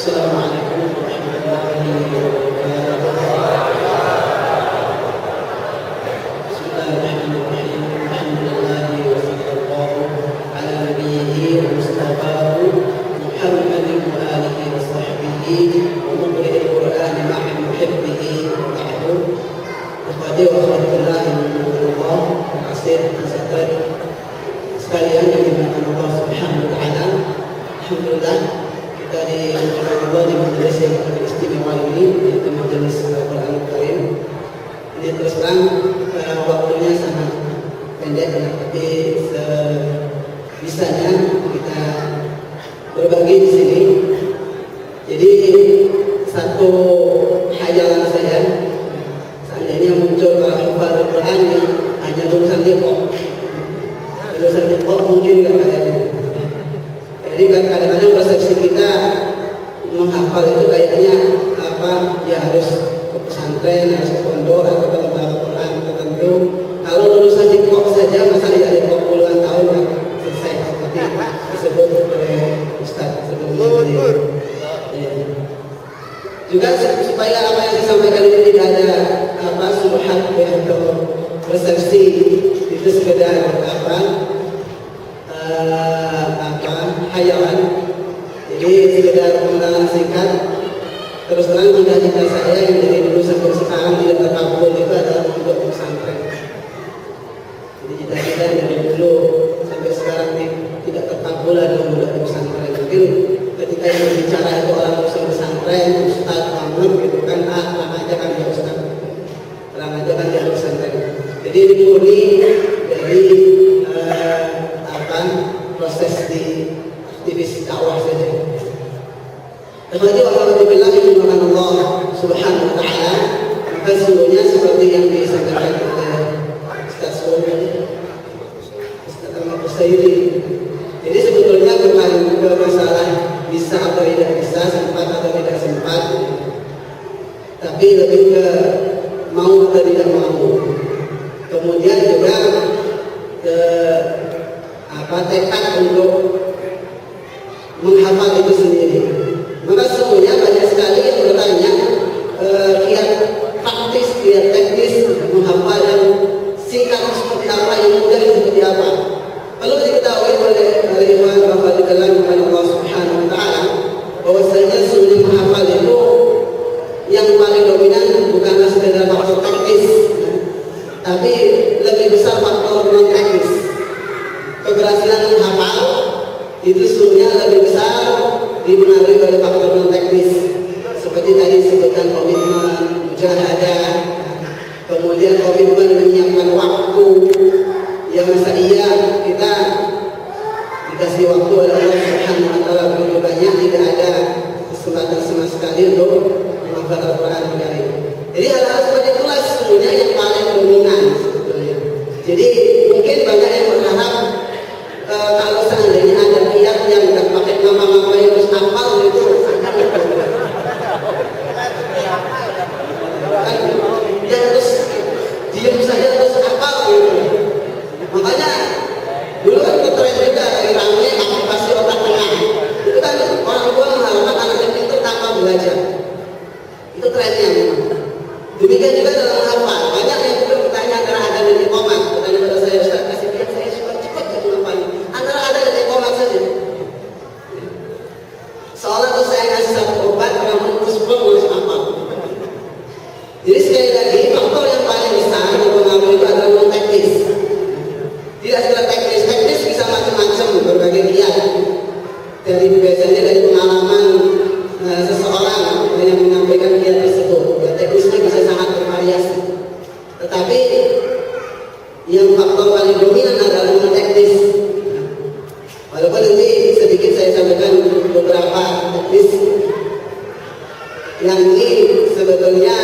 Assalamualaikum warahmatullahi wabarakatuh. Bismillahirrahmanirrahim. Alhamdulillahi wa sallallahu ala nabiyhi wa mustafahu Muhammadin wa alihi wa sahbihi wa muqri'il Qur'ani ma'a muhibbihi wa ba'du. Ikhwati wa akhwatillahi minallah, asir asatan sekalian yang dimuliakan Allah Subhanahu wa taala. Alhamdulillah kita di Ramadan di majelis yang istimewa ini, yaitu majelis Al-Qur'an Karim. Ini terus terang waktunya sangat pendek, tapi sebisanya kita berbagi di sini. Jadi satu hayalan saya, seandainya muncul hafal Al-Quran yang hanya lulusan Depok, mungkin nggak ada. Jadi kadang-kadang persepsi kita menghafal itu kayaknya ya harus ke pesantren, harus ke pondok atau ke tempat Al-Quran tertentu. Kalau lulusan Depok saja, masa tidak Depok puluhan tahun kan selesai seperti disebut oleh Ustaz sebelumnya. Juga supaya apa yang disampaikan ini tidak ada subhat atau persepsi itu sekedar hayalan. Jadi sekedar pengenalan singkat. Terus terang cita-cita saya yang dari dulu sampai sekarang tidak terkabul itu adalah untuk pesantren. Jadi cita-cita dari dulu sampai sekarang tidak terkabul adalah untuk pesantren. Mungkin ketika yang berbicara itu orang usul pesantren, ustaz, pamam gitu kan, terang aja kan dia ustaz, terang aja kan dia pesantren. Jadi ini murni dari proses di aktivis dakwah saja. Kemudian alhamdulillah dimuliakan Allah Subhanahu wa taala, maka sesungguhnya seperti yang disampaikan oleh Ustaz Ahmad Busairi. Jadi sebetulnya bukan ke masalah bisa atau tidak bisa, sempat atau tidak sempat, tapi lebih ke mau atau tidak mau. Kemudian juga ke tekad untuk menghafal itu sendiri. Maka semuanya banyak sekali yang bertanya kiat praktis, kiat teknis menghafal yang singkat seperti apa, yang mudah seperti apa. Perlu diketahui oleh Ikhwan Bapak dikatakan oleh Allah Subhanahu wa taala bahwasanya semuanya menghafal itu yang paling dominan bukanlah sekedar faktor teknis, tapi lebih besar faktor non teknis. Keberhasilan menghafal itu sesungguhnya lebih besar dipengaruhi oleh faktor non teknis, seperti tadi disebutkan komitmen, mujahadah, kemudian komitmen menyiapkan waktu. Yang masa iya kita dikasih waktu oleh Allah Subhanahu wa taala begitu banyak, tidak ada kesempatan sama sekali untuk menghafal Al-Quran Karim. Jadi hal-hal seperti itulah sesungguhnya yang paling dominan sebetulnya. Jadi mungkin banyak yang berharap kalau seandainya ada kiat yang nggak pakai nama-nama yang harus hafal itu, yang harus diam saja terus hafal gitu. Makanya dulu kan ngetren juga ramai aktivasi otak tengah. Itu kan orang tua mengharapkan anaknya pintar tanpa belajar. Itu trennya memang. Demikian juga dalam menghafal. Banyak yang juga bertanya antara ada dan iqamah. Bertanya pada saya, Ustaz, kasih lihat saya suka cepat jadi menghafal. Antara ada dan iqamah saja. Seolah tuh saya kasih satu obat, orang memutus belum harus hafal. Jadi sekali lagi faktor yang paling besar yang pengaruh itu adalah non teknis. Tidak sekedar teknis bisa macam-macam, berbagai kiat. Biasanya dari pengalaman seseorang yang menyampaikan kiat tersebut. Ya, teknisnya bisa sangat bervariasi. Tetapi yang faktor paling dominan adalah non teknis. Walaupun nanti sedikit saya sampaikan beberapa teknis yang ini sebetulnya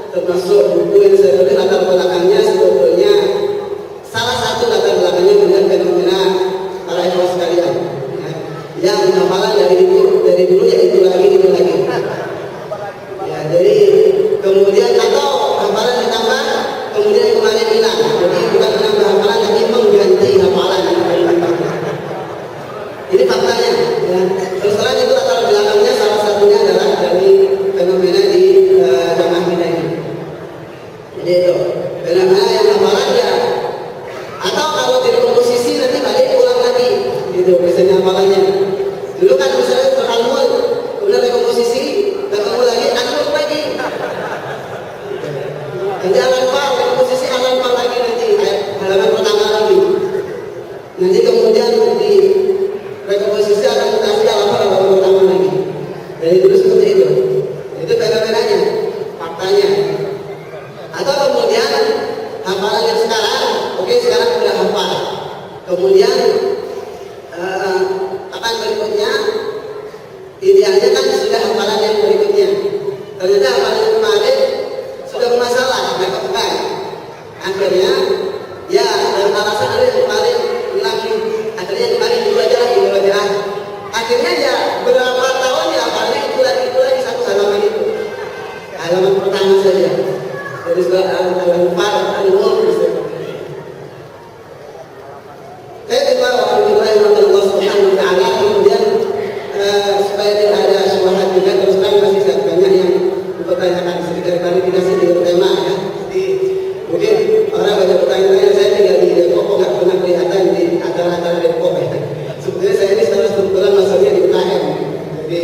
termasuk buku yang saya tulis latar belakangnya sebetulnya salah satu latar belakangnya dengan fenomena para ikhwan sekalian, yang hafalan dari dulu ya itu lagi ya, jadi kemudian atau hafalan ditambah kemudian kemarin hilang, jadi bukan menambah hafalan tapi mengganti hafalan. Ini faktanya ya. Terus terang itu latar belakangnya salah satunya Nanti kemudian di rekomposisi akan mutasi halaman pertama lagi. Dari dulu seperti itu. Itu beda-bedanya, faktanya. Atau kemudian hafalan yang sekarang, oke sekarang sudah hafal. Kemudian akan berikutnya, idealnya kan sudah hafalan yang berikutnya. Ternyata hafalan yang kemarin sudah bermasalah, nggak kepegang. Akhirnya, ya dalam alasan ada yang kemarin lagi, akhirnya yang kemarin dulu aja lah, dulu aja. Akhirnya ya berapa tahun ya hafalnya itu lagi satu halaman itu. Halaman pertama saja. Dari surat Al-Nur. Saya coba Allah Subhanahu wa taala, kemudian supaya tidak ada syubhat juga, terus terang masih banyak yang mempertanyakan sedikit klarifikasi di tema ya. Jadi mungkin orang banyak pertanyaan, saya tinggal di Depok nggak pernah kelihatan di acara-acara Depok ya. Sebenarnya saya ini secara struktural masuknya di UKM. Jadi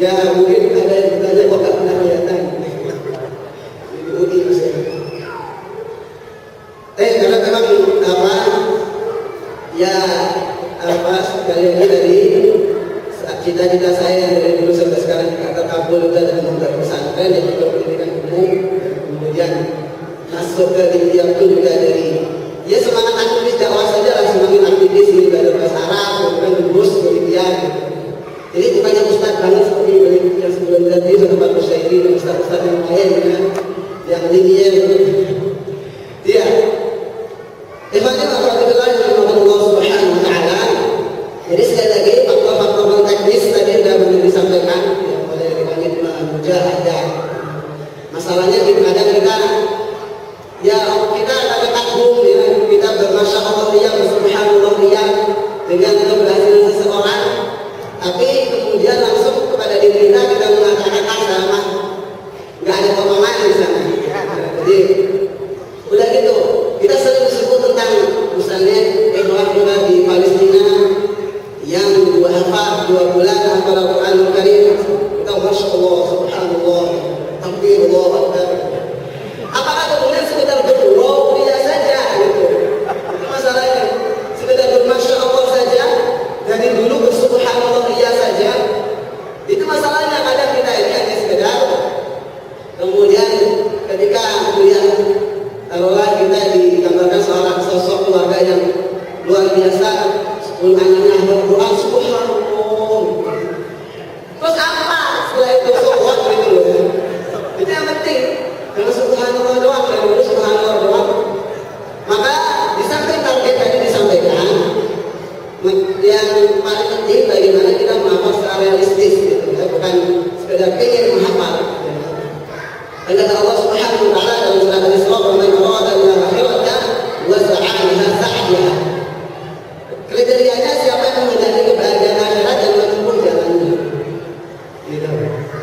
ya mungkin ada yang bertanya kok nggak pernah kelihatan. Karena memang sekali lagi dari cita-cita saya yang dari dulu sampai sekarang terkabul dan membuat pesantren yang juga pendidikan umum, kemudian masuk ke India pun juga dari ya semangat aktivis dakwah saja lah, semakin aktivis di belajar bahasa Arab, kemudian lulus ke India. Jadi bukannya ustaz banget seperti yang sebelum tadi sudah Pak Syairi dan ustaz-ustaz yang lain ya, yang tinggi dia. Ikhwani wa akhwati yang Allah Subhanahu wa taala. Jadi sekali lagi faktor-faktor teknis tadi sudah banyak disampaikan ya, oleh Ikhwanul Mujahidah. Masalahnya kadang kita ada kagum ya, kita bermasya Allah ya, subhanallah ya dengan keberhasilan seseorang, tapi kemudian langsung kepada diri kita mengatakan sama nggak ada potongan di sana. Jadi udah gitu kita sering disebut tentang misalnya ikhwah di Palestina yang hafal 2 bulan hafal Al-Quranul Karim, kita masya Allah subhanallah takbir Allah akbar. Apakah kemudian sekedar berdoa dia saja gitu? Itu masalahnya. Sekedar bermasya Allah saja dari dulu bersubhanallah dia saja. Itu masalahnya. Kadang kita ini hanya sekedar kemudian ketika melihat taruhlah kita digambarkan seorang sosok keluarga yang luar biasa, 10 anaknya berdoa subhanallah. Terus apa setelah itu sobat gitu loh ya. Itu yang penting. Kalau subhanallah doang, kalau subhanallah doang, maka di samping target tadi disampaikan, yang paling penting bagaimana kita menghafal secara realistis gitu ya, bukan sekedar pengen menghafal. Dan kata Allah Subhanahu wa taala dalam surat Al-Isra, "Man arada al-akhirata wa sa'a laha sa'yaha." Kriterianya siapa yang menghadapi kebahagiaan akhirat dan menempuh jalannya. Gitu.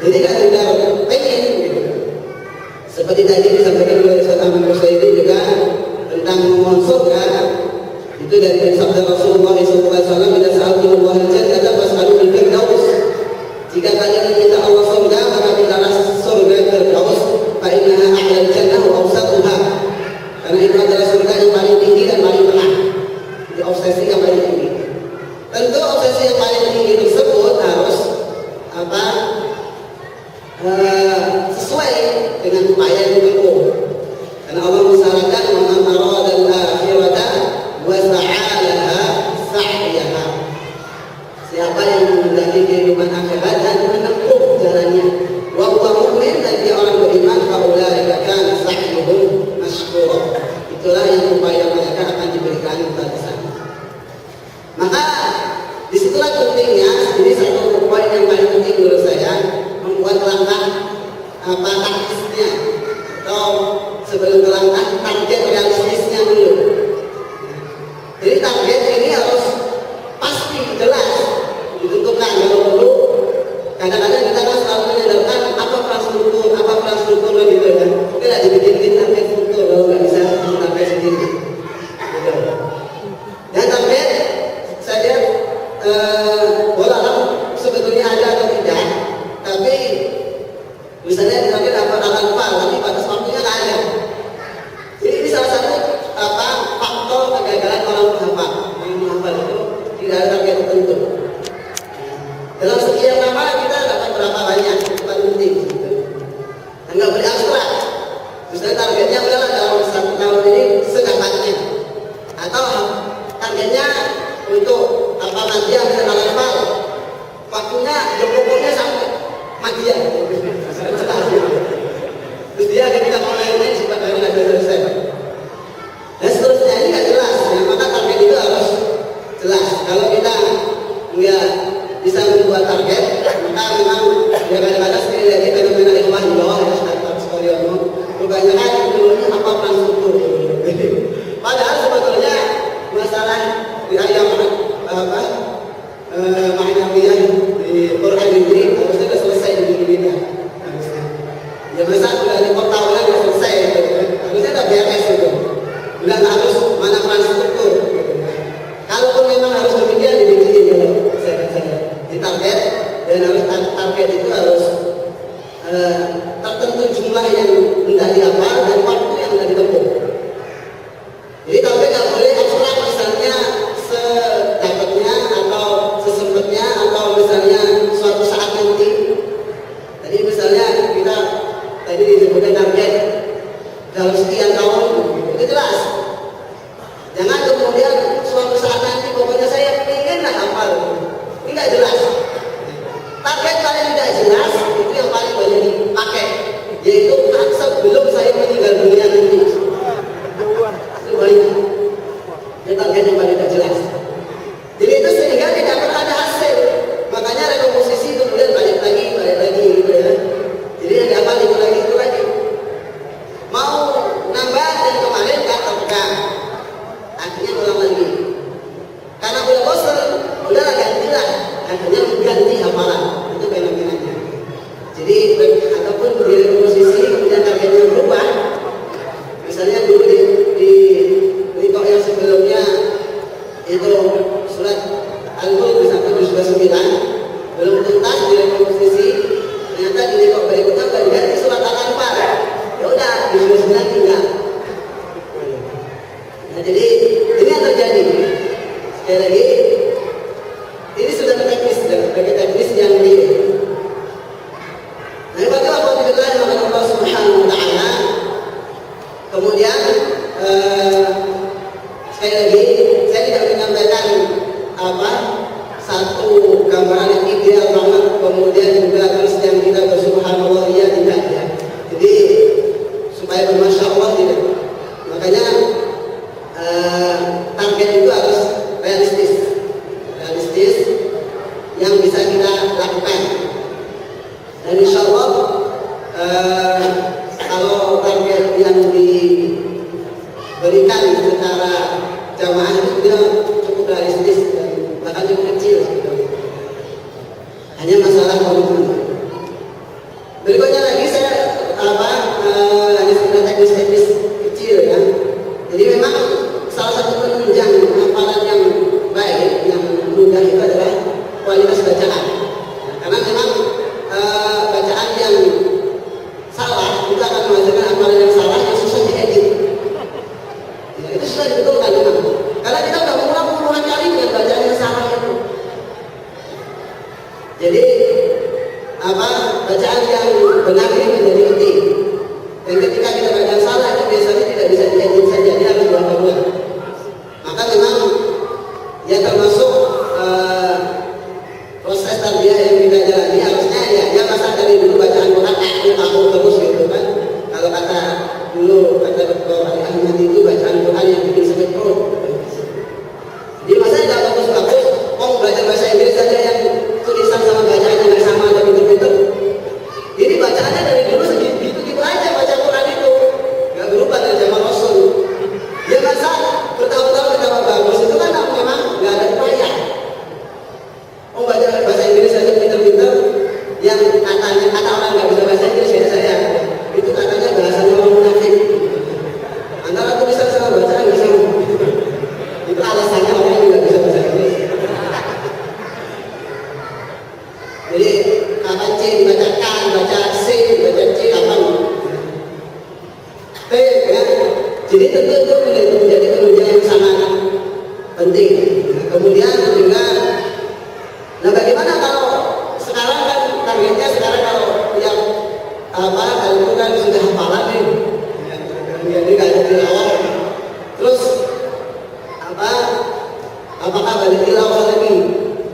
Jadi kan sudah pengen gitu. Seperti tadi disampaikan oleh Ustaz Ahmad Rushaidi juga tentang memohon surga. Itu dari sabda Rasulullah SAW, "Bila sa'altumullah al-jannata fas'alul firdaus." Jika kalian meminta Allah surga, maka mintalah surga Firdaus, fa innaha a'lal jannah wa awsatuha. Karena itu adalah surga yang paling tinggi dan paling tengah. Itu obsesi yang paling tinggi. Tentu obsesi yang paling tinggi tersebut harus sesuai dengan upaya yang ditempuh. Karena Allah mensyaratkan man arada al-akhirata wa sa'a laha sa'yaha. Siapa yang menghendaki kehidupan akhirat dan menempuh jalannya, wa huwa mu'min, dan dia orang beriman, fa ulaika kana sa'yuhum mashkura. Itulah yang upaya mereka akan diberikan balasan. Maka disitulah pentingnya, ini satu poin yang paling penting menurut saya, membuat langkah taktisnya atau sebelum langkah target realistisnya dulu. Jadi target ini harus pasti jelas ditentukan. Kalau perlu kadang-kadang kita kan selalu menyandarkan apa infrastruktur gitu kan. Oke lah dibikin target struktur, kalau nggak bisa target sendiri. Gitu. Dan target saya walau sebetulnya ada atau tidak, tapi misalnya target akan tapi batas waktunya nggak ada. Jadi ini salah satu faktor kegagalan orang menghafal. sekian lama kita dapat berapa banyak, itu paling penting. Dan nggak boleh abstrak. Misalnya targetnya adalah dalam 1 tahun ini sedapatnya, atau targetnya untuk apa matian dan level waktunya pokoknya sampai matian. Terus dia ketika mulainya sebenarnya nggak selesai. Dan seterusnya ini nggak jelas, ya, maka target itu harus jelas. Kalau kita nggak bisa membuat target, maka memang ya kadang-kadang sekali lagi fenomena ikhwan di bawah ya sekalian kebanyakan dulunya apa peran struktur. Padahal sebetulnya masalah di ayat apa ma'nawiyah di Quran ini harusnya sudah selesai di dunia. Ya masa sudah di portalnya sudah selesai, harusnya sudah beres itu. Bukan harus mana peran struktur. Kalaupun memang harus demikian dibikin ya, saya ditarget dan harus target itu harus tertentu jumlah yang hendak dihafal dan waktu yang hendak ditempuh. Jadi target nggak boleh abstrak, misalnya sedapatnya atau sesempatnya atau misalnya suatu saat nanti. Tadi misalnya kita tadi disebutkan target dalam sekian tahun, itu jelas. Jangan kemudian suatu saat nanti pokoknya saya ingin lah hafal, ini nggak jelas. Target paling tidak jelas itu yang paling banyak dipakai, yaitu sebelum saya meninggal dunia nanti. Itu paling ya, target yang paling tidak jelas. Jadi itu sehingga tidak pernah ada hasil. Makanya rekomposisi kemudian balik lagi gitu ya. Jadi yang diapal itu lagi. Mau nambah dari kemarin nggak terpegang, akhirnya ulang lagi. Karena udah bosan, udahlah gantilah. Akhirnya ganti hafalan. Itu fenomenanya. Jadi ataupun di posisi kemudian targetnya berubah. Misalnya dulu di rikok yang sebelumnya itu surat Al-Mulk sampai 29 belum tuntas di posisi, ternyata di rikok berikutnya baru ganti surat Al-Anfal. Ya udah di 29 tinggal. Nah, jadi ini yang terjadi. Sekali lagi, ini sudah teknis yang real. Nah, bagaimana apabila Allah Subhanahu wa taala kemudian sekali lagi saya tidak menyampaikan satu gambaran yang ideal banget kemudian juga terus yang kita bersubhanallah ya tidak ya. Jadi supaya bermasya Allah tidak. Makanya target itu harus realistis yang bisa kita lakukan. Dan insya Allah kalau target yang diberikan secara jamaah itu dia cukup realistis dan bahkan cukup kecil. Hanya masalah komitmen. Berikutnya lagi saya hanya sekedar teknis kecil ya. Jadi memang salah satu penunjang hafalan yang baik, yang mudah itu adalah kualitas bacaan. Karena memang bacaan yang salah itu akan menghasilkan hafalan yang salah yang susah diedit. Ya, itu sudah dibetulkan memang. Karena kita sudah mengulang puluhan kali dengan bacaan yang salah itu. Jadi bacaan yang benar ini menjadi penting. Dan ketika kita bacaan salah itu biasanya tidak bisa diedit saja, dia harus diulang-ulang. Maka memang ya termasuk proses tarbiyah yang kita jalani harusnya ya masa dari dulu bacaan Quran aku terus gitu kan. Kalau kata dulu kata Dr. Ali Ahmad itu bacaan Quran yang bikin sakit perut. Jadi masa tidak bagus-bagus, belajar bahasa Inggris saja yang tulisan sama bacaannya nggak sama atau pinter-pinter. Jadi bacaannya dari dulu segitu aja baca Quran itu nggak berubah dari zaman Rasul. Ya masa bertahun-tahun kita bagus itu kan memang nggak ada upaya. Baca bahasa Inggris saja pinter-pinter, yang kata orang nggak bisa bahasa Inggris ya saya itu katanya bahasa orang munafik. Antara tulisan sama bacaan nggak sama. Itu alasannya orang yang nggak bisa bahasa Inggris. Jadi kata C dibacakan, baca C, baca C apa? T ya. Jadi tentu itu menjadi penunjang yang sangat penting. Kemudian juga, nah bagaimana kalau balik tilawah lagi.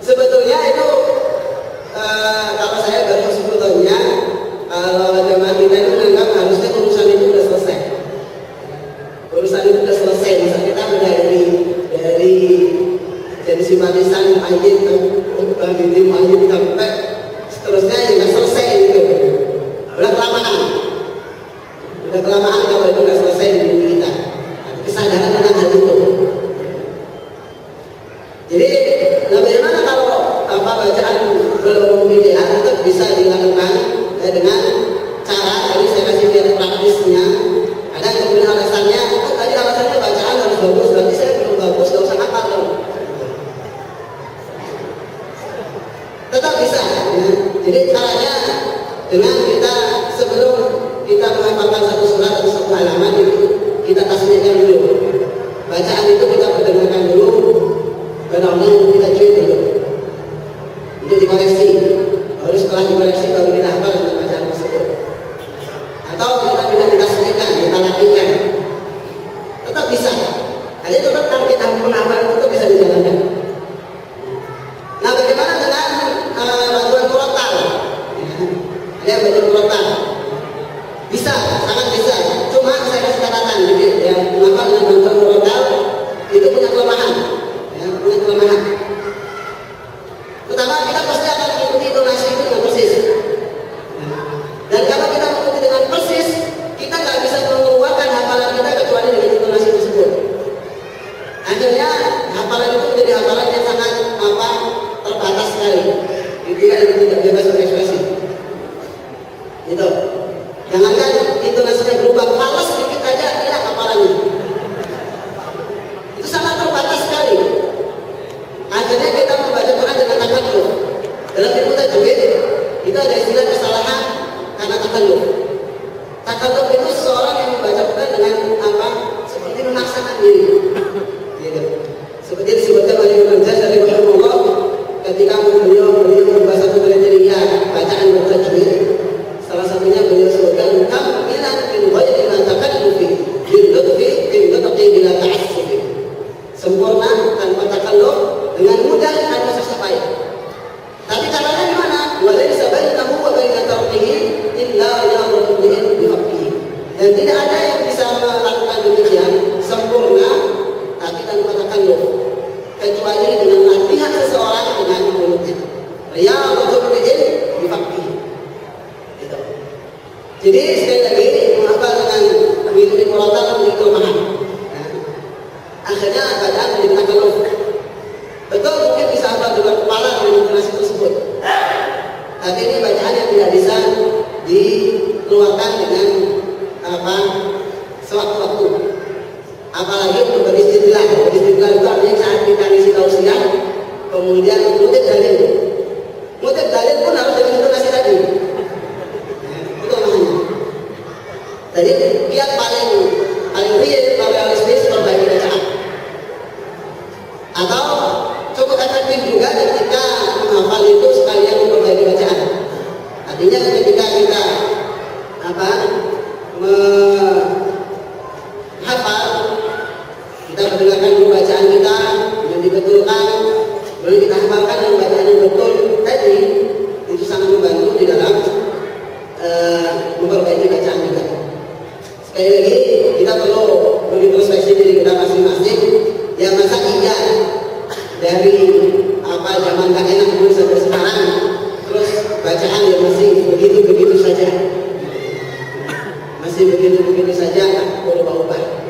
Sebetulnya itu kalau saya baru sebetulnya kalau jamaah kita itu menganggap harusnya urusan itu sudah selesai. Urusan itu sudah selesai. Misal kita dari simpatisan Ayin ke Ayin sampai seterusnya yang selesai itu. Udah kelamaan kalau itu nggak selesai di dunia kita. Kesadaran tentang hal itu. Jadi bagaimana kalau bacaan belum ideal tetap bisa dilakukan dengan cara tadi saya kasih lihat praktisnya. Ada yang kemudian alasannya, tadi alasannya bacaan harus bagus, berarti saya belum bagus, nggak usah hafal dong. Tetap bisa. Ya. Jadi caranya dengan kita sebelum kita menghafalkan satu surat atau satu halaman itu kita tasbihkan dulu. Bacaan itu kita perdengarkan dulu. Kadang-kadang kita cuit dulu. Itu dikoreksi. Baru setelah dikoreksi baru kita hafal dengan bacaan tersebut. Atau kita ditasbihkan, kita latihkan. Tetap bisa. Jadi tetap kalau kita menghafal itu tetap bisa dijalankan. Nah, bagaimana dengan bantuan murotal? Ada bantuan murotal. Bisa, sangat bisa. Cuma saya kasih catatan, ya, mengapa dengan bantuan murotal itu punya kelemahan, ya, punya kelemahan. Pertama, kita pasti akan mengikuti intonasi itu dengan persis. Dan kalau kita mengikuti dengan persis, kita nggak bisa mengeluarkan hafalan kita kecuali dengan intonasi tersebut. Akhirnya hafalan itu menjadi hafalan yang sangat terbatas sekali. Tidak bebas berekspresi. Gitu. Jangankan intonasinya berubah, malas sedikit aja tidak hafalannya. Itu sangat terbatas sekali. Akhirnya kita membaca Quran dengan takalluf. Dalam ilmu tajwid itu ada istilah kesalahan karena takalluf. Takalluf itu seseorang yang membaca Quran dengan seperti memaksakan diri. Gitu. Seperti disebutkan oleh Imam Ghazali rahimahullah ketika beliau membahas satu kriteria bacaan bertajwid. Salah satunya beliau sebutkan kamilan min ghairi ma takallufi bil lutfi bil nutqi bila ta'assufi. Sempurna tanpa takalluf, dengan mudah tanpa susah payah. Tapi caranya gimana? Wa laysa bainahu wa baina tarkihi illa ya'muru bihi bihaqqihi. Dan tidak ada yang bisa melakukan demikian sempurna tapi tanpa takalluf kecuali dengan latihan seseorang dengan mulutnya. Ya'muru bihi bihaqqihi. Gitu. Jadi sekali lagi mengapa dengan mengikuti murotal memiliki kelemahan. Akhirnya bacaan menjadi takalluf. Betul mungkin bisa hafal di luar kepala dengan intonasi tersebut. Tapi ini bacaan yang tidak bisa dikeluarkan dengan sewaktu-waktu. Apalagi untuk beristidlal. Beristidlal itu artinya saat kita ngisi tausiah, kemudian mengutip dalil. Mengutip dalil pun harus dengan intonasi tadi. Itu namanya. Jadi biar paling real, paling realistis perbaiki bacaan. Atau cukup efektif juga ketika menghafal itu sekalian memperbaiki bacaan. Artinya ketika kita menghafal, kita mendengarkan dulu bacaan kita dan dibetulkan, lalu kita hafalkan dengan bacaan yang betul tadi, itu sangat membantu di dalam memperbaiki bacaan juga. Sekali lagi kita perlu mengintrospeksi diri kita masing-masing. Ya masa iya dari zaman gak enak dulu sampai sekarang terus bacaan yang masih begitu-begitu saja, masih begitu-begitu saja, nggak berubah-ubah.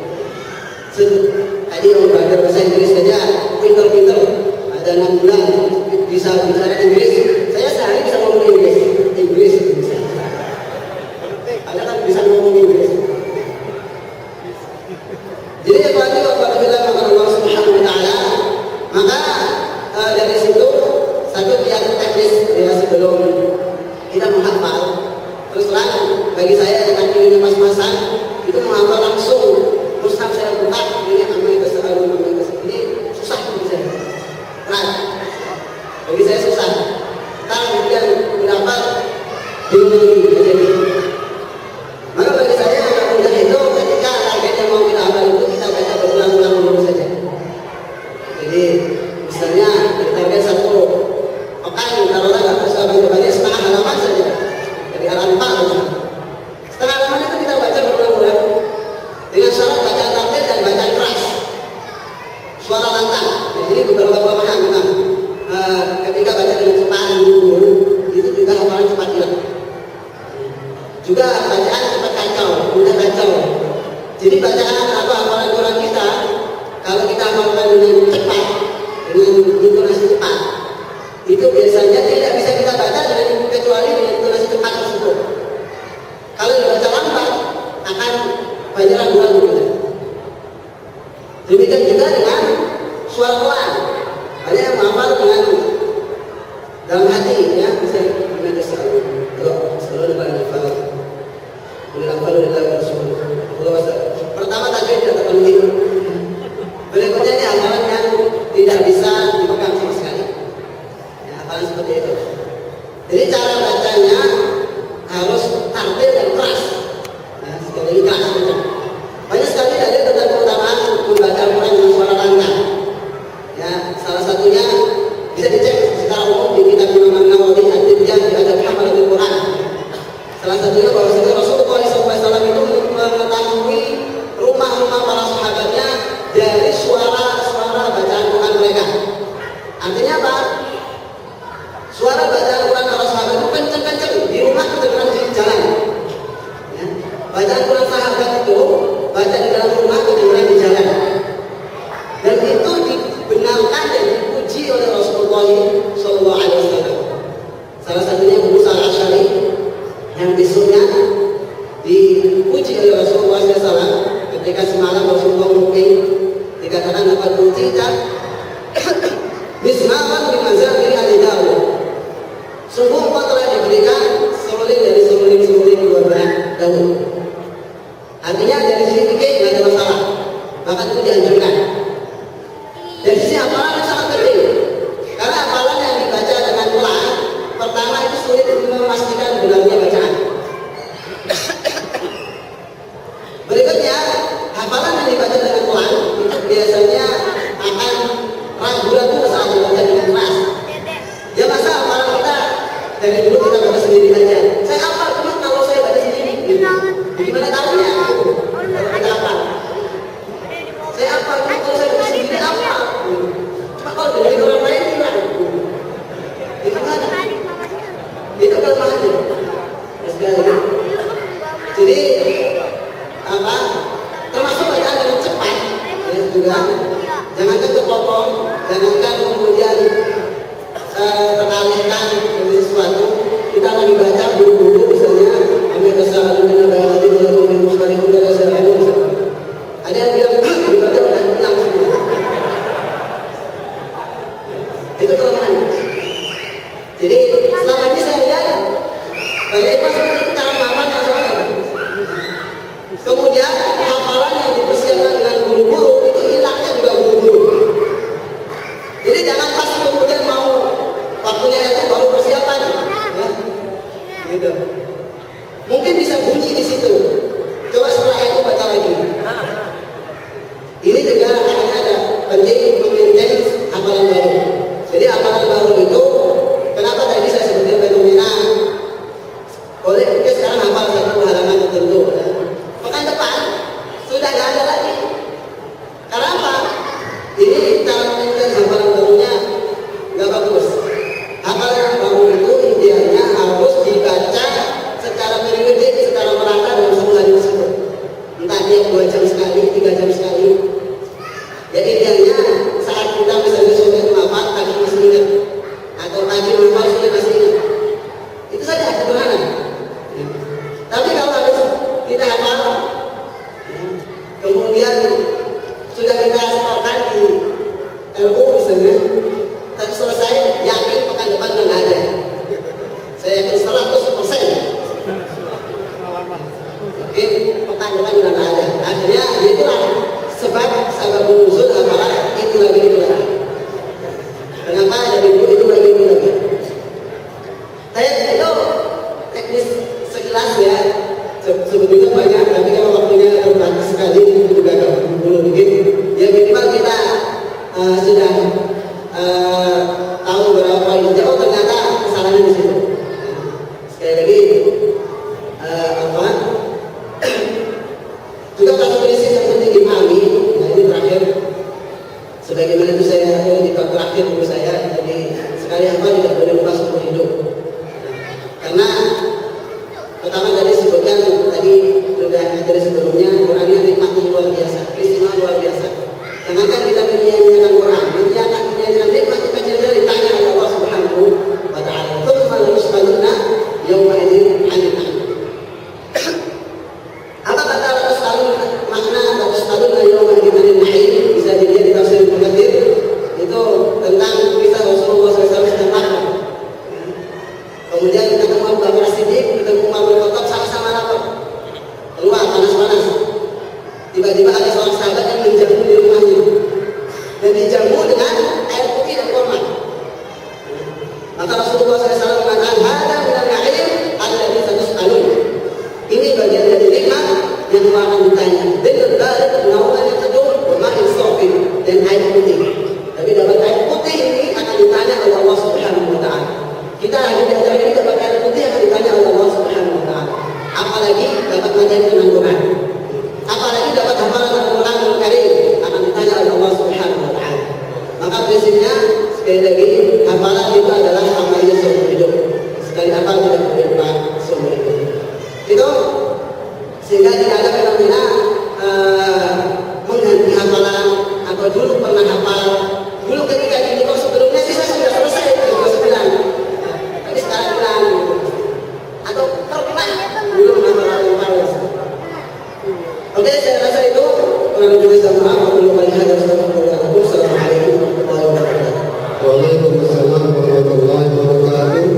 Tadi orang belajar bahasa Inggris saja pinter-pinter, ada 6 bulan bisa bicara Inggris. Saya sehari bisa ngomong Inggris bisa. Ada kan bisa ngomong Inggris. Jadi apabila Allah Subhanahu wa taala, maka dari situ satu yang teknis ya, sebelum kita menghafal. Terus terang bagi saya yang kakinya pas-pasan itu menghafal langsung mushaf saya buka ini ini susah bagi saya. Bagi saya susah. Kemudian berapa bingung jadi. Maka bagi saya yang mudah itu ketika targetnya mau kita hafal itu kita baca berulang-ulang dulu saja. Jadi bisa bagian satu pekan, taruhlah nggak bisa baca setengah halaman saja dari halaman 4 misalnya. Setengah halaman itu kita baca berulang-ulang dengan syarat bacaan tartil dan bacaan keras, suara lantang. Jadi beberapa pemahaman memang ketika baca dengan cepat itu juga hafalan cepat hilang. Juga bacaan cepat kacau, mudah kacau. Jadi bacaan atau hafalan Quran kita, kalau kita hafalkan dengan cepat, dengan intonasi cepat, itu biasanya tidak bisa kita baca dengan kecuali dengan intonasi cepat tersebut. Kalau dibaca lambat, akan banyak raguan juga. Demikian juga dengan suara pelan. Banyak yang menghafal dengan dalam hati, ya, bisa dengan selalu berhafal. Pertama tajwid tidak terpenuhi. Berikutnya ini hafalan yang tidak bisa dipegang sama sekali. Ya, hafalan seperti itu. Jadi cara bacanya harus tartil dan keras. Ya, sekali lagi keras. Banyak sekali dalil tentang keutamaan membaca Al-Quran dengan suara lantang. Ya, salah satunya bisa dicek secara umum di kitab Imam An-Nawawi Ad-Dibyah di Adab Hamalatul Quran. Salah satunya bahwa Rasulullah SAW itu mengetahui rumah-rumah para sahabatnya dari suara-suara bacaan Quran mereka. Artinya apa? Suara bacaan Quran para sahabat itu kenceng-kenceng di rumah, kedengeran di jalan. Ya. Bacaan Quran sahabat itu baca di dalam rumah, kedengeran di jalan. Dan itu dibenarkan dan dipuji oleh Rasulullah SAW. Salah satunya Abu Musa Al-Asy'ari yang besoknya dipuji oleh Rasulullah SAW ketika semalam Rasulullah mungkin dikatakan dapat mujizat bismawan di mazhabir al-Dawud. Sungguh engkau telah diberikan seruling dari seruling keluarga Daud. Artinya dari sisi fikih tidak ada masalah, bahkan itu dianjurkan. Dari sisi hafalan sangat penting, karena hafalan yang dibaca dengan pelan, pertama itu sulit untuk memastikan benarnya bacaan. Berikutnya, hafalan yang dibaca dengan pelan itu biasanya akan ragu-ragu saat dibaca dengan keras. Ya masa hafalan kita dari dulu kita baca sendiri aja. Saya hafal cuma kalau saya baca sendiri, gitu. Gimana tahunya? Kita hafal. Saya hafal cuma kalau saya baca sendiri hafal. Cuma kalau dari orang lain hilang. Itu mana? Itu kelemahannya. Jadi apa? Termasuk bacaan dengan cepat, ya juga. Jangankan terpotong, jangankan kemudian teralihkan dari sesuatu. Kita lagi baca buru-buru misalnya, ambil kesalahan dengan bahasa di dalam sekali udara sehari. Ada yang bilang dibaca udah hilang semua. Itu kelemahan. Jadi selama ini saya lihat banyak itu seperti itu cara menghafal yang salah. Kemudian hafalan yang dipersiapkan dengan buru-buru itu hilangnya juga buru-buru. Jadi jangan pas kemudian mau waktunya itu baru persiapan, ya. Gitu. Mungkin bisa bunyi di situ. Coba setelah itu baca lagi. Ini juga akan ada penting memaintain hafalan baru. Jadi hafalan baru itu kenapa tadi saya sebutkan fenomena boleh mungkin sekarang hafal satu halaman tertentu, ya. Pekan depan sudah nggak ada lagi. Karena apa? Ini cara memaintain hafalan barunya tentang kisah Rasulullah SAW sedang lapar. Kemudian ketemu Abu Bakar Siddiq, ketemu Umar bin Khattab, sama-sama lapar. Keluar panas-panas. Tiba-tiba ada seorang sahabat yang menjamu di rumahnya, dan dijamu dengan air putih dan kurma. Maka Rasulullah SAW mengatakan, "Hada minal na'im alladzi satus'alun." Ini bagian dari nikmat yang akan ditanya. Dengan balik nauman yang teduh, bermain sofin dan air putih. Tapi dapat air putih ini akan ditanya oleh Allah Subhanahu Wa Taala. Kita lagi belajar ini dapat air putih akan ditanya oleh Allah Subhanahu Wa Taala. Apalagi dapat materi penanggungan. Apalagi dapat hafalan Al-Quran Al-Karim akan ditanya oleh Allah Subhanahu Wa Taala. Maka prinsipnya sekali lagi hafalan itu adalah amalnya seumur hidup. Sekali hafal tidak berlimpah seumur hidup. Itu sehingga tidak ada fenomena mengganti hafalan atau dulu pernah hafal. Dulu ketika di kos sebelumnya sih saya sudah selesai di kos 9, tapi sekarang hilang. Atau pernah dulu menghafal Al-Quran. Oke, saya rasa itu kurang lebih mohon maaf.